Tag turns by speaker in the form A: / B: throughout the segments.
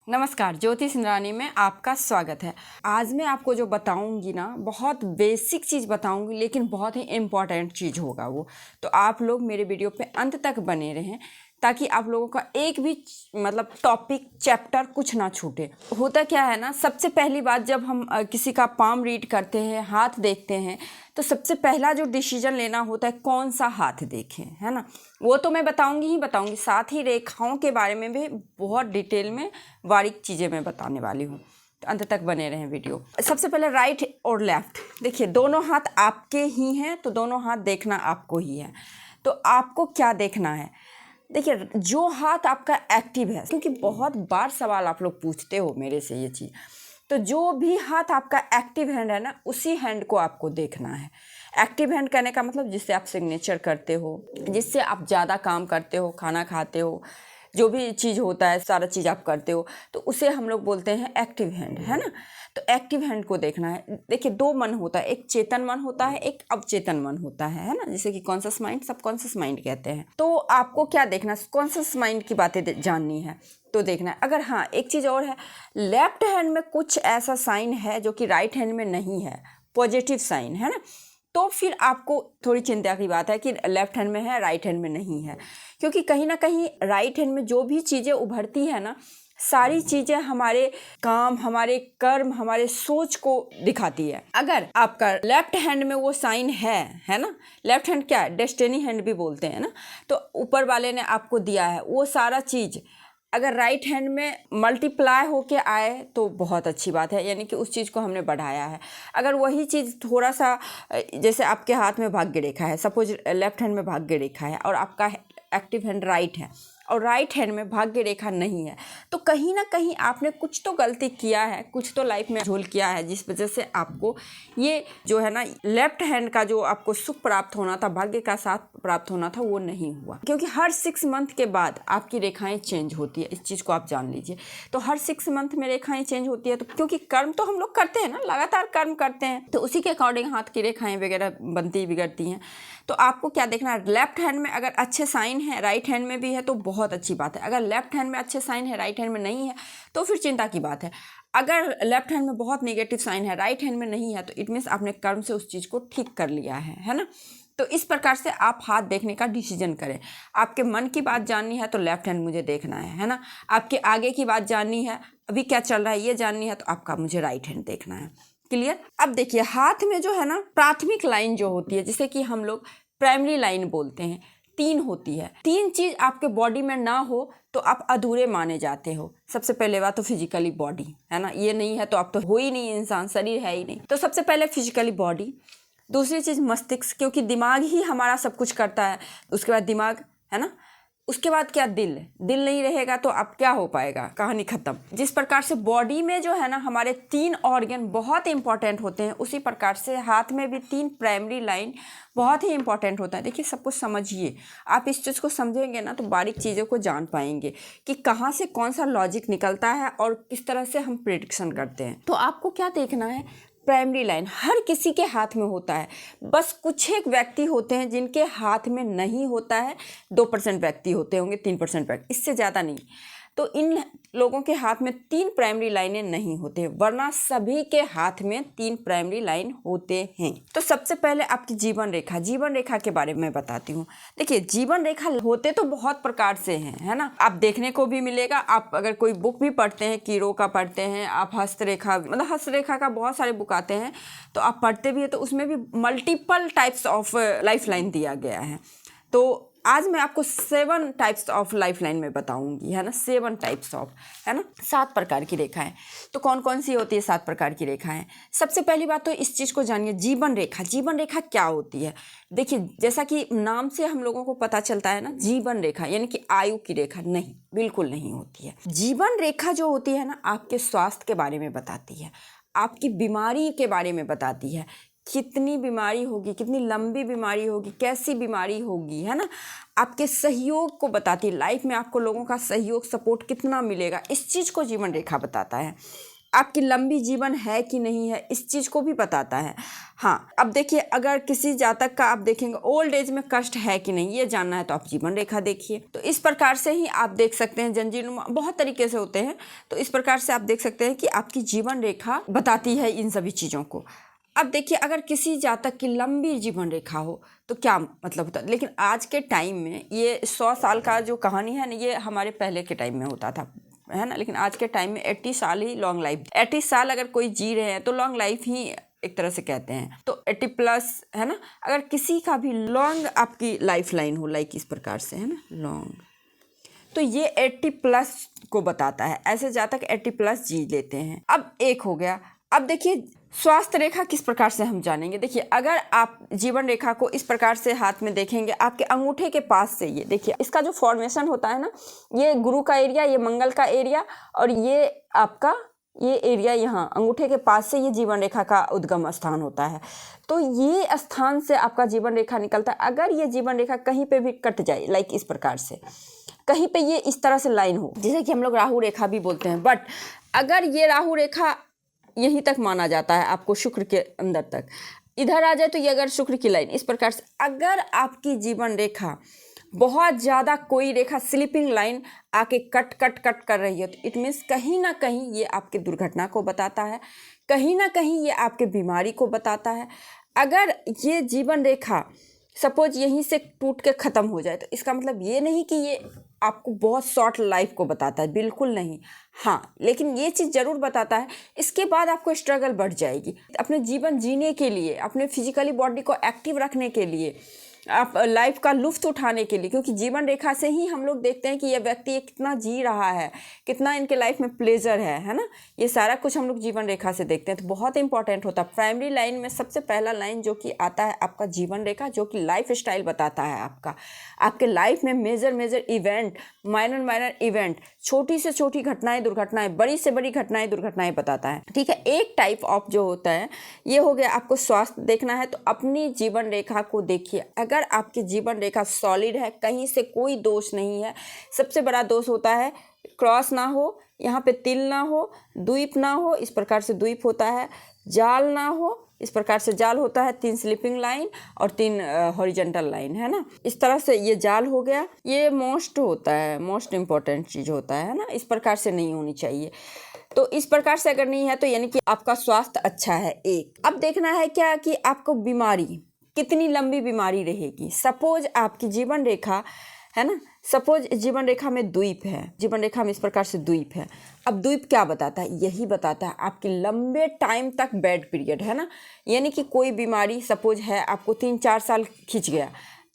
A: नमस्कार, ज्योति सिंधरानी में आपका स्वागत है। आज मैं आपको जो बताऊंगी ना, बहुत बेसिक चीज़ बताऊंगी, लेकिन बहुत ही इम्पॉर्टेंट चीज़ होगा वो। तो आप लोग मेरे वीडियो पे अंत तक बने रहें ताकि आप लोगों का एक भी टॉपिक चैप्टर कुछ ना छूटे। होता क्या है ना, सबसे पहली बात जब हम किसी का पाम रीड करते हैं, हाथ देखते हैं, तो सबसे पहला जो डिसीजन लेना होता है कौन सा हाथ देखें, है ना। वो तो मैं बताऊंगी, साथ ही रेखाओं के बारे में भी बहुत डिटेल में बारीक चीज़ें मैं बताने वाली हूँ। तो अंत तक बने रहें वीडियो। सबसे पहले राइट और लेफ्ट, देखिए दोनों हाथ आपके ही हैं, तो दोनों हाथ देखना आपको ही है। तो आपको क्या देखना है, देखिए जो हाथ आपका एक्टिव है, क्योंकि बहुत बार सवाल आप लोग पूछते हो मेरे से ये चीज़, तो जो भी हाथ आपका एक्टिव हैंड है ना, उसी हैंड को आपको देखना है। एक्टिव हैंड कहने का मतलब जिससे आप सिग्नेचर करते हो, जिससे आप ज़्यादा काम करते हो, खाना खाते हो, जो भी चीज़ होता है सारा चीज़ आप करते हो, तो उसे हम लोग बोलते हैं एक्टिव हैंड, है ना। तो एक्टिव हैंड को देखना है। देखिए दो मन होता है, एक चेतन मन होता है, एक अवचेतन मन होता है ना, जैसे कि कॉन्शियस माइंड, सबकॉन्शियस माइंड कहते हैं। तो आपको क्या देखना, कॉन्शियस माइंड की बातें जाननी है तो देखना है। अगर हाँ, एक चीज़ और है, लेफ्ट हैंड में कुछ ऐसा साइन है जो कि राइट हैंड में नहीं है, पॉजिटिव साइन है ना, तो फिर आपको थोड़ी चिंता की बात है कि लेफ्ट हैंड में है, राइट हैंड में नहीं है। क्योंकि कहीं ना कहीं राइट हैंड में जो भी चीज़ें उभरती है ना, सारी चीज़ें हमारे काम, हमारे कर्म, हमारे सोच को दिखाती है। अगर आपका लेफ्ट हैंड में वो साइन है ना, लेफ्ट हैंड क्या है, डेस्टिनी हैंड भी बोलते हैं ना, तो ऊपर वाले ने आपको दिया है वो सारा चीज़, अगर राइट हैंड में मल्टीप्लाई होके आए तो बहुत अच्छी बात है, यानी कि उस चीज़ को हमने बढ़ाया है। अगर वही चीज़ थोड़ा सा, जैसे आपके हाथ में भाग्य रेखा है, सपोज लेफ्ट हैंड में भाग्य रेखा है और आपका एक्टिव हैंड राइट है और राइट हैंड में भाग्य रेखा नहीं है, तो कहीं ना कहीं आपने कुछ तो गलती किया है, कुछ तो लाइफ में झोल किया है, जिस वजह से आपको ये जो है ना, लेफ्ट हैंड का जो आपको सुख प्राप्त होना था, भाग्य का साथ प्राप्त होना था, वो नहीं हुआ। क्योंकि हर 6 मंथ के बाद आपकी रेखाएं चेंज होती है, इस चीज़ को आप जान लीजिए। तो हर 6 मंथ में रेखाएं चेंज होती है, तो क्योंकि कर्म तो हम लोग करते हैं ना, लगातार कर्म करते हैं, तो उसी के अकॉर्डिंग हाथ की रेखाएं वगैरह बनती बिगड़ती हैं। तो आपको क्या देखना है, लेफ्ट हैंड में अगर अच्छे साइन है, राइट हैंड में भी है तो बहुत अच्छी बात है। अगर लेफ्ट हैंड में अच्छे साइन है, राइट हैंड में नहीं है, तो फिर चिंता की बात है। अगर लेफ्ट हैंड में बहुत नेगेटिव साइन है, राइट हैंड में नहीं है, तो इट मीन्स आपने कर्म से उस चीज़ को ठीक कर लिया है ना। तो इस प्रकार से आप हाथ देखने का डिसीजन करें। आपके मन की बात जाननी है तो लेफ्ट हैंड मुझे देखना है ना। आपके आगे की बात जाननी है, अभी क्या चल रहा है ये जाननी है, तो आपका मुझे राइट हैंड देखना है। क्लियर। अब देखिए हाथ में जो है ना, प्राथमिक लाइन जो होती है, जिसे कि हम लोग प्राइमरी लाइन बोलते हैं, 3 होती है। 3 चीज आपके बॉडी में ना हो तो आप अधूरे माने जाते हो। सबसे पहले बात तो फिजिकली बॉडी, है ना, ये नहीं है तो आप तो हो ही नहीं, इंसान, शरीर है ही नहीं। तो सबसे पहले फिजिकली बॉडी, दूसरी चीज मस्तिष्क, क्योंकि दिमाग ही हमारा सब कुछ करता है, उसके बाद दिमाग, है ना, उसके बाद क्या, दिल। दिल नहीं रहेगा तो अब क्या हो पाएगा, कहानी खत्म। जिस प्रकार से बॉडी में जो है ना हमारे 3 ऑर्गन बहुत इंपॉर्टेंट होते हैं, उसी प्रकार से हाथ में भी 3 प्राइमरी लाइन बहुत ही इंपॉर्टेंट होता है। देखिए सब कुछ समझिए, आप इस चीज़ को समझेंगे ना तो बारीक चीज़ों को जान पाएंगे कि कहाँ से कौन सा लॉजिक निकलता है और किस तरह से हम प्रेडिक्शन करते हैं। तो आपको क्या देखना है, प्राइमरी लाइन हर किसी के हाथ में होता है, बस कुछ एक व्यक्ति होते हैं जिनके हाथ में नहीं होता है। 2% व्यक्ति होते होंगे, 3% व्यक्ति, इससे ज़्यादा नहीं। तो इन लोगों के हाथ में 3 प्राइमरी लाइनें नहीं होते, वरना सभी के हाथ में 3 प्राइमरी लाइन होते हैं। तो सबसे पहले आपकी जीवन रेखा, जीवन रेखा के बारे में बताती हूँ। देखिए जीवन रेखा होते तो बहुत प्रकार से हैं, है ना, आप देखने को भी मिलेगा। आप अगर कोई बुक भी पढ़ते हैं, कीरो का पढ़ते हैं आप, हस्तरेखा, मतलब हस्तरेखा का बहुत सारे बुक आते हैं, तो आप पढ़ते भी है, तो उसमें भी multiple types of life line दिया गया है। तो आज मैं आपको 7 टाइप्स ऑफ लाइफ लाइन में बताऊंगी, है ना, 7 टाइप्स ऑफ, है ना, 7 प्रकार की रेखाएं। तो कौन कौन सी होती है 7 प्रकार की रेखाएं। सबसे पहली बात तो इस चीज़ को जानिए, जीवन रेखा। जीवन रेखा क्या होती है, देखिए जैसा कि नाम से हम लोगों को पता चलता है ना, जीवन रेखा यानी कि आयु की रेखा, नहीं, बिल्कुल नहीं होती है। जीवन रेखा जो होती है ना, आपके स्वास्थ्य के बारे में बताती है, आपकी बीमारी के बारे में बताती है, कितनी बीमारी होगी, कितनी लंबी बीमारी होगी, कैसी बीमारी होगी, है ना, आपके सहयोग को बताती है, लाइफ में आपको लोगों का सहयोग, सपोर्ट कितना मिलेगा, इस चीज़ को जीवन रेखा बताता है। आपकी लंबी जीवन है कि नहीं है, इस चीज़ को भी बताता है। हाँ, अब देखिए, अगर किसी जातक का आप देखेंगे ओल्ड एज में कष्ट है कि नहीं, ये जानना है तो आप जीवन रेखा देखिए। तो इस प्रकार से ही आप देख सकते हैं, जंजीरनुमा बहुत तरीके से होते हैं, तो इस प्रकार से आप देख सकते हैं कि आपकी जीवन रेखा बताती है इन सभी चीज़ों को। अब देखिए, अगर किसी जातक की लंबी जीवन रेखा हो तो क्या मतलब होता है, लेकिन आज के टाइम में ये 100 साल का जो कहानी है ना, ये हमारे पहले के टाइम में होता था, है ना। लेकिन आज के टाइम में 80 साल ही लॉन्ग लाइफ, 80 साल अगर कोई जी रहे हैं तो लॉन्ग लाइफ ही एक तरह से कहते हैं। तो 80 प्लस, है ना। अगर किसी का भी लॉन्ग आपकी लाइफ लाइन हो, लाइक इस प्रकार से, है ना, लॉन्ग, तो ये 80 प्लस को बताता है। ऐसे जातक 80 प्लस जी लेते हैं। अब एक हो गया। अब देखिए, स्वास्थ्य रेखा किस प्रकार से हम जानेंगे। देखिए, अगर आप जीवन रेखा को इस प्रकार से हाथ में देखेंगे, आपके अंगूठे के पास से, ये देखिए इसका जो फॉर्मेशन होता है ना, ये गुरु का एरिया, ये मंगल का एरिया, और ये आपका ये एरिया यहाँ अंगूठे के पास से ये जीवन रेखा का उद्गम स्थान होता है। तो ये स्थान से आपका जीवन रेखा निकलता है। अगर ये जीवन रेखा कहीं पे भी कट जाए, लाइक इस प्रकार से, कहीं पे ये इस तरह से लाइन हो, जिसे कि हम लोग राहु रेखा भी बोलते हैं, बट अगर ये राहु रेखा यहीं तक माना जाता है, आपको शुक्र के अंदर तक इधर आ जाए, तो ये अगर शुक्र की लाइन इस प्रकार से, अगर आपकी जीवन रेखा बहुत ज़्यादा कोई रेखा स्लीपिंग लाइन आके कट कट कट कर रही है, तो इट मीन्स कहीं ना कहीं ये आपके दुर्घटना को बताता है, कहीं ना कहीं ये आपके बीमारी को बताता है। अगर ये जीवन रेखा सपोज यहीं से टूट के ख़त्म हो जाए, तो इसका मतलब ये नहीं कि ये आपको बहुत शॉर्ट लाइफ को बताता है, बिल्कुल नहीं। हाँ, लेकिन ये चीज़ ज़रूर बताता है, इसके बाद आपको स्ट्रगल बढ़ जाएगी अपने जीवन जीने के लिए, अपने फिजिकली बॉडी को एक्टिव रखने के लिए, आप लाइफ का लुत्फ़ उठाने के लिए, क्योंकि जीवन रेखा से ही हम लोग देखते हैं कि यह व्यक्ति ये कितना जी रहा है, कितना इनके लाइफ में प्लेजर है ना। ये सारा कुछ हम लोग जीवन रेखा से देखते हैं, तो बहुत इंपॉर्टेंट होता है। प्राइमरी लाइन में सबसे पहला लाइन जो कि आता है आपका जीवन रेखा, जो कि लाइफ स्टाइल बताता है आपका, आपके लाइफ में major major event, minor minor event, छोटी से छोटी घटनाएं, दुर्घटनाएं, बड़ी से बड़ी घटनाएं, दुर्घटनाएं बताता है। ठीक है, एक टाइप ऑफ जो होता है ये हो गया। आपको स्वास्थ्य देखना है तो अपनी जीवन रेखा को देखिए। अगर आपकी जीवन रेखा सॉलिड है, कहीं से कोई दोष नहीं है, सबसे बड़ा दोष होता है क्रॉस ना हो, यहाँ पे तिल ना हो, द्वीप ना हो, इस प्रकार से द्वीप होता है, जाल ना हो, इस प्रकार से जाल होता है, 3 स्लीपिंग लाइन और 3 हॉरिजॉन्टल लाइन, है ना। इस तरह से ये जाल हो गया, ये मोस्ट होता है, मोस्ट इम्पॉर्टेंट चीज़ होता है ना। इस प्रकार से नहीं होनी चाहिए। तो इस प्रकार से अगर नहीं है तो यानी कि आपका स्वास्थ्य अच्छा है। एक अब देखना है क्या कि आपको बीमारी कितनी लंबी बीमारी रहेगी। सपोज आपकी जीवन रेखा है ना, सपोज जीवन रेखा में द्वीप है, जीवन रेखा में इस प्रकार से द्वीप है। अब द्वीप क्या बताता है, यही बताता है आपकी लंबे टाइम तक बेड पीरियड, है ना। यानी कि कोई बीमारी सपोज है, आपको 3-4 साल खींच गया,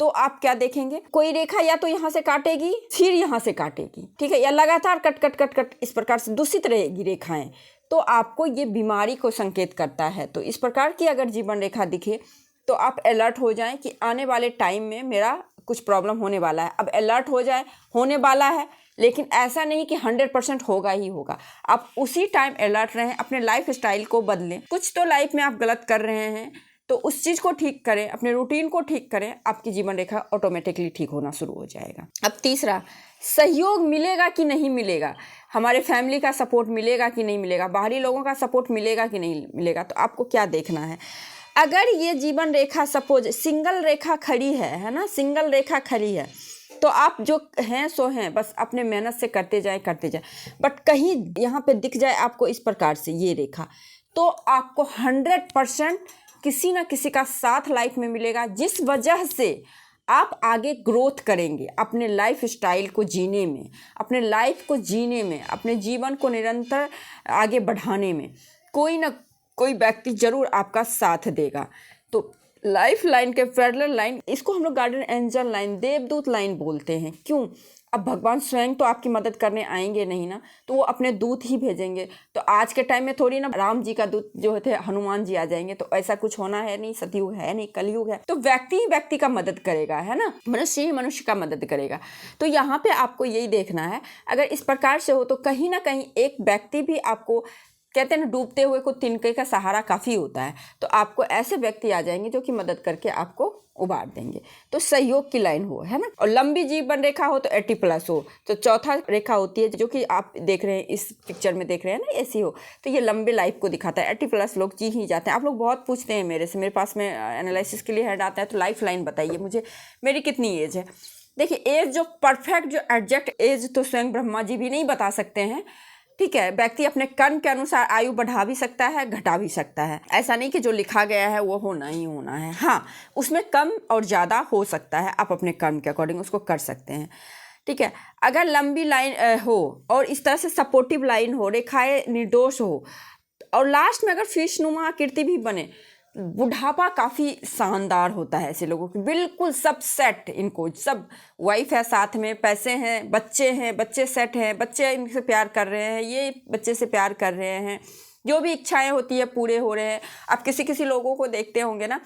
A: तो आप क्या देखेंगे, कोई रेखा या तो यहाँ से काटेगी, फिर यहाँ से काटेगी, ठीक है, या लगातार कट कट कट कट इस प्रकार से दूषित रहेगी रेखाएं, तो आपको ये बीमारी को संकेत करता है। तो इस प्रकार की अगर जीवन रेखा दिखे तो आप अलर्ट हो जाएं कि आने वाले टाइम में मेरा कुछ प्रॉब्लम होने वाला है। अब अलर्ट हो जाए, होने वाला है, लेकिन ऐसा नहीं कि 100% होगा ही होगा। आप उसी टाइम अलर्ट रहें, अपने लाइफ स्टाइल को बदलें। कुछ तो लाइफ में आप गलत कर रहे हैं तो उस चीज़ को ठीक करें, अपने रूटीन को ठीक करें, आपकी जीवन रेखा ऑटोमेटिकली ठीक होना शुरू हो जाएगा। अब तीसरा, सहयोग मिलेगा कि नहीं मिलेगा, हमारे फैमिली का सपोर्ट मिलेगा कि नहीं मिलेगा, बाहरी लोगों का सपोर्ट मिलेगा कि नहीं मिलेगा। तो आपको क्या देखना है, अगर ये जीवन रेखा सपोज सिंगल रेखा खड़ी है ना, सिंगल रेखा खड़ी है, तो आप जो हैं सो हैं, बस अपने मेहनत से करते जाएं करते जाएं। बट कहीं यहाँ पे दिख जाए आपको इस प्रकार से ये रेखा, तो आपको 100% किसी ना किसी का साथ लाइफ में मिलेगा, जिस वजह से आप आगे ग्रोथ करेंगे अपने लाइफ स्टाइल को जीने में, अपने लाइफ को जीने में, अपने जीवन को निरंतर आगे बढ़ाने में कोई ना कोई व्यक्ति जरूर आपका साथ देगा। तो लाइफ लाइन के पैरेलल लाइन, इसको हम लोग गार्डियन एंजल लाइन, देवदूत लाइन बोलते हैं। क्यों? अब भगवान स्वयं तो आपकी मदद करने आएंगे नहीं ना, तो वो अपने दूत ही भेजेंगे। तो आज के टाइम में थोड़ी ना राम जी का दूत जो थे हनुमान जी आ जाएंगे, तो ऐसा कुछ होना है नहीं, सतयुग है नहीं, कलयुग है। तो व्यक्ति ही व्यक्ति का मदद करेगा, है ना, मनुष्य ही मनुष्य का मदद करेगा। तो यहाँ पे आपको यही देखना है, अगर इस प्रकार से हो तो कहीं ना कहीं एक व्यक्ति भी आपको, कहते हैं ना डूबते हुए को तिनके का सहारा काफ़ी होता है, तो आपको ऐसे व्यक्ति आ जाएंगे जो कि मदद करके आपको उबार देंगे। तो सहयोग की लाइन हो, है ना। और लंबी जीवन रेखा हो तो 80+ हो। तो चौथा रेखा होती है जो कि आप देख रहे हैं, इस पिक्चर में देख रहे हैं ना, ऐसी हो, तो ये लंबे लाइफ को दिखाता है। 80+ लोग जी ही जाते हैं। आप लोग बहुत पूछते हैं मेरे पास में एनालिसिस के लिए हेड आता है तो लाइफ लाइन बताइए मुझे, मेरी कितनी एज है। देखिए, एज जो परफेक्ट, जो एग्जैक्ट एज तो स्वयं ब्रह्मा जी भी नहीं बता सकते हैं, ठीक है। व्यक्ति अपने कर्म के अनुसार आयु बढ़ा भी सकता है, घटा भी सकता है। ऐसा नहीं कि जो लिखा गया है वो होना ही होना है। हाँ, उसमें कम और ज़्यादा हो सकता है, आप अपने कर्म के अकॉर्डिंग उसको कर सकते हैं, ठीक है। अगर लंबी लाइन हो और इस तरह से सपोर्टिव लाइन हो, रेखाएं निर्दोष हो, और लास्ट में अगर फिशनुमा आकृति भी बने, बुढ़ापा काफ़ी शानदार होता है ऐसे लोगों की, बिल्कुल सब सेट, इनको सब वाइफ है, साथ में पैसे हैं, बच्चे सेट हैं, बच्चे इनसे प्यार कर रहे हैं, ये बच्चे से प्यार कर रहे हैं, जो भी इच्छाएं होती है पूरे हो रहे हैं। आप किसी लोगों को देखते होंगे ना,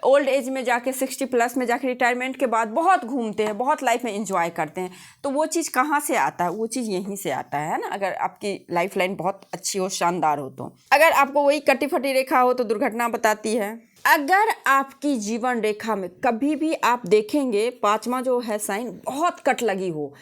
A: ओल्ड एज में जाके 60+ में जाके रिटायरमेंट के बाद बहुत घूमते हैं, बहुत लाइफ में एंजॉय करते हैं। तो वो चीज़ कहाँ से आता है? वो चीज़ यहीं से आता है ना, अगर आपकी लाइफ लाइन बहुत अच्छी हो, शानदार हो। तो अगर आपको वही कटी फटी रेखा हो तो दुर्घटना बताती है। अगर आपकी जीवन रेखा में कभी भी आप देखेंगे 5वां जो है साइन बहुत कट लगी हो,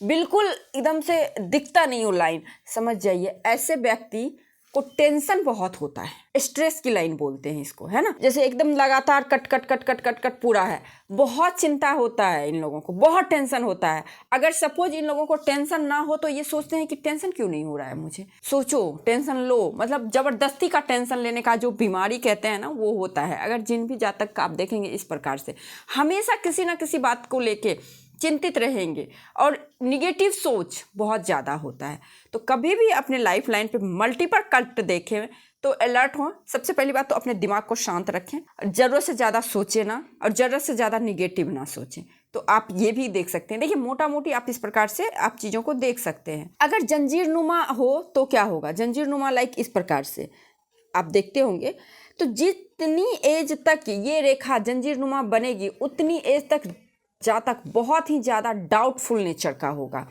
A: बिल्कुल एकदम से दिखता नहीं हो लाइन, समझ जाइए ऐसे व्यक्ति को टेंशन बहुत होता है। स्ट्रेस की लाइन बोलते हैं इसको, है ना। जैसे एकदम लगातार cut cut cut cut cut cut पूरा है, बहुत चिंता होता है इन लोगों को, बहुत टेंशन होता है। अगर सपोज इन लोगों को टेंशन ना हो तो ये सोचते हैं कि टेंशन क्यों नहीं हो रहा है मुझे। सोचो, टेंशन लो, मतलब जबरदस्ती का टेंशन लेने का जो बीमारी कहते हैं ना, वो होता है। अगर जिन भी जातक का आप देखेंगे इस प्रकार से, हमेशा किसी ना किसी बात को लेके चिंतित रहेंगे और निगेटिव सोच बहुत ज़्यादा होता है। तो कभी भी अपने लाइफ लाइन पे मल्टीपल कट देखें तो अलर्ट हों। सबसे पहली बात तो अपने दिमाग को शांत रखें, ज़रूरत से ज़्यादा सोचें ना, और ज़रूरत से ज़्यादा निगेटिव ना सोचें। तो आप ये भी देख सकते हैं। देखिए, मोटा मोटी आप इस प्रकार से आप चीज़ों को देख सकते हैं। अगर जंजीरनुमा हो तो क्या होगा? जंजीरनुमा लाइक इस प्रकार से आप देखते होंगे, तो जितनी एज तक ये रेखा जंजीरनुमा बनेगी उतनी एज तक जातक बहुत ही ज़्यादा डाउटफुल नेचर का होगा,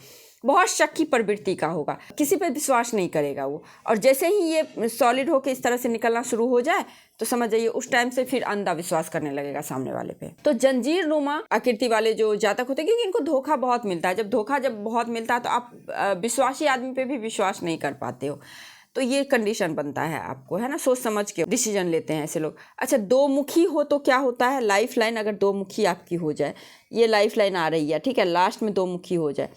A: बहुत शक की प्रवृत्ति का होगा, किसी पर विश्वास नहीं करेगा वो। और जैसे ही ये सॉलिड होकर इस तरह से निकलना शुरू हो जाए तो समझ जाइए उस टाइम से फिर अंधा विश्वास करने लगेगा सामने वाले पे। तो जंजीर नुमा आकृति वाले जो जातक होते हैं, क्योंकि इनको धोखा बहुत मिलता है, जब बहुत मिलता है तो आप विश्वासी आदमी पे भी विश्वास नहीं कर पाते हो। तो ये कंडीशन बनता है आपको, है ना। सोच समझ के डिसीजन लेते हैं ऐसे लोग। अच्छा, 2 मुखी हो तो क्या होता है? लाइफ लाइन अगर 2 मुखी आपकी हो जाए, ये लाइफ लाइन आ रही है, ठीक है, लास्ट में 2 मुखी हो जाए।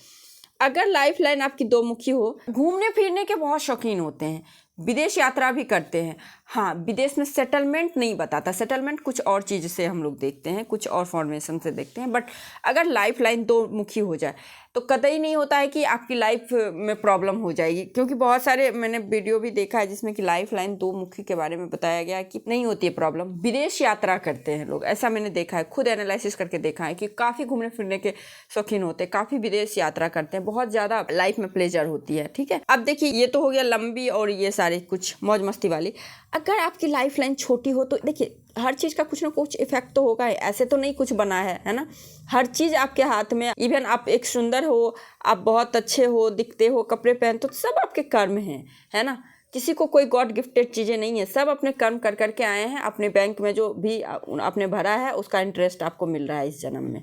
A: अगर लाइफ लाइन आपकी 2 मुखी हो, घूमने फिरने के बहुत शौकीन होते हैं, विदेश यात्रा भी करते हैं। हाँ, विदेश में सेटलमेंट नहीं बताता, सेटलमेंट कुछ और चीज़ से हम लोग देखते हैं, कुछ और फॉर्मेशन से देखते हैं। बट अगर लाइफ लाइन 2 मुखी हो जाए तो कतई नहीं होता है कि आपकी लाइफ में प्रॉब्लम हो जाएगी, क्योंकि बहुत सारे मैंने वीडियो भी देखा है जिसमें कि लाइफ लाइन 2 मुखी के बारे में बताया गया है कि नहीं होती है प्रॉब्लम। विदेश यात्रा करते हैं लोग, ऐसा मैंने देखा है, खुद एनालिसिस करके देखा है कि काफ़ी घूमने फिरने के शौकीन होते हैं, काफ़ी विदेश यात्रा करते हैं, बहुत ज़्यादा लाइफ में प्लेजर होती है, ठीक है। अब देखिए, ये तो हो गया लंबी और ये सारे कुछ मौज मस्ती वाली। अगर आपकी लाइफ लाइन छोटी हो तो देखिए, हर चीज़ का कुछ ना कुछ इफेक्ट तो होगा ही, ऐसे तो नहीं कुछ बना है ना। हर चीज़ आपके हाथ में, इवन आप एक सुंदर हो, आप बहुत अच्छे हो, दिखते हो, कपड़े पहनते हो, सब आपके कर्म हैं, है ना। किसी को कोई गॉड गिफ्टेड चीज़ें नहीं है, सब अपने कर्म कर करके आए हैं। अपने बैंक में जो भी आपने भरा है उसका इंटरेस्ट आपको मिल रहा है इस जन्म में,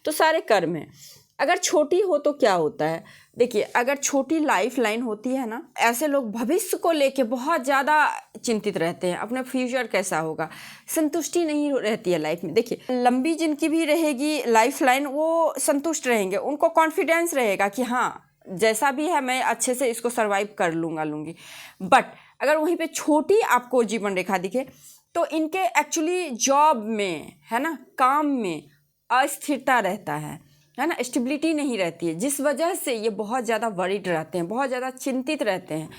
A: तो सारे कर्म हैं। अगर छोटी हो तो क्या होता है? देखिए, अगर छोटी लाइफ लाइन होती है ना, ऐसे लोग भविष्य को लेके बहुत ज़्यादा चिंतित रहते हैं, अपना फ्यूचर कैसा होगा, संतुष्टि नहीं रहती है लाइफ में। देखिए, लंबी जिनकी भी रहेगी लाइफ लाइन, वो संतुष्ट रहेंगे, उनको कॉन्फिडेंस रहेगा कि हाँ, जैसा भी है मैं अच्छे से इसको सर्वाइव कर लूँगी। बट अगर वहीं पे छोटी आपको जीवन रेखा दिखे तो इनके एक्चुअली जॉब में, है ना, काम में अस्थिरता रहता है ना, स्टेबिलिटी नहीं रहती है, जिस वजह से ये बहुत ज़्यादा वरीड रहते हैं, बहुत ज़्यादा चिंतित रहते हैं।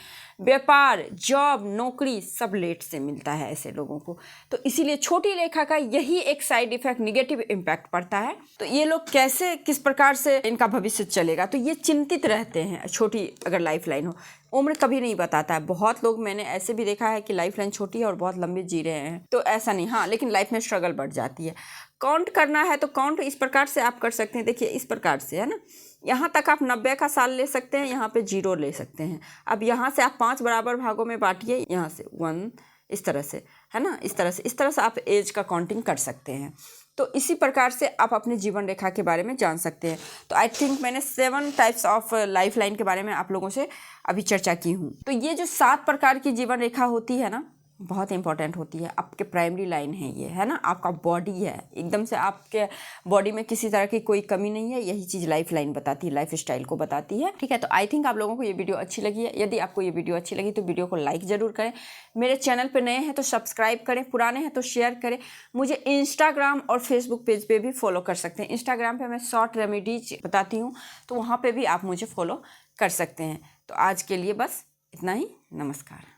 A: व्यापार, जॉब, नौकरी सब लेट से मिलता है ऐसे लोगों को। तो इसीलिए छोटी रेखा का यही एक साइड इफेक्ट, निगेटिव इम्पैक्ट पड़ता है। तो ये लोग कैसे, किस प्रकार से इनका भविष्य चलेगा, तो ये चिंतित रहते हैं। छोटी अगर लाइफ लाइन हो, उम्र कभी नहीं बताता है। बहुत लोग मैंने ऐसे भी देखा है कि लाइफ लाइन छोटी है और बहुत लंबी जी रहे हैं, तो ऐसा नहीं। हाँ, लेकिन लाइफ में स्ट्रगल बढ़ जाती है। काउंट करना है तो काउंट इस प्रकार से आप कर सकते हैं। देखिए, इस प्रकार से, है ना, यहाँ तक आप 90 का साल ले सकते हैं, यहाँ पे 0 ले सकते हैं। अब यहाँ से आप 5 बराबर भागों में बांटिए, यहाँ से 1, इस तरह से, है ना, इस तरह से आप एज का काउंटिंग कर सकते हैं। तो इसी प्रकार से आप अपने जीवन रेखा के बारे में जान सकते हैं। तो आई थिंक मैंने 7 टाइप्स ऑफ लाइफ लाइन के बारे में आप लोगों से अभी चर्चा की हूँ। तो ये जो 7 प्रकार की जीवन रेखा होती है ना, बहुत इंपॉर्टेंट होती है। आपके प्राइमरी लाइन है ये, है ना, आपका बॉडी है, एकदम से आपके बॉडी में किसी तरह की कोई कमी नहीं है। यही चीज़ लाइफ लाइन बताती है, लाइफ स्टाइल को बताती है, ठीक है। तो आई थिंक आप लोगों को ये वीडियो अच्छी लगी है। यदि आपको ये वीडियो अच्छी लगी तो वीडियो को लाइक ज़रूर करें। मेरे चैनल पर नए हैं तो सब्सक्राइब करें, पुराने हैं तो शेयर करें। मुझे इंस्टाग्राम और फेसबुक पेज पर भी फॉलो कर सकते हैं। इंस्टाग्राम पर मैं शॉर्ट रेमेडीज बताती हूँ, तो वहाँ पर भी आप मुझे फॉलो कर सकते हैं। तो आज के लिए बस इतना ही। नमस्कार।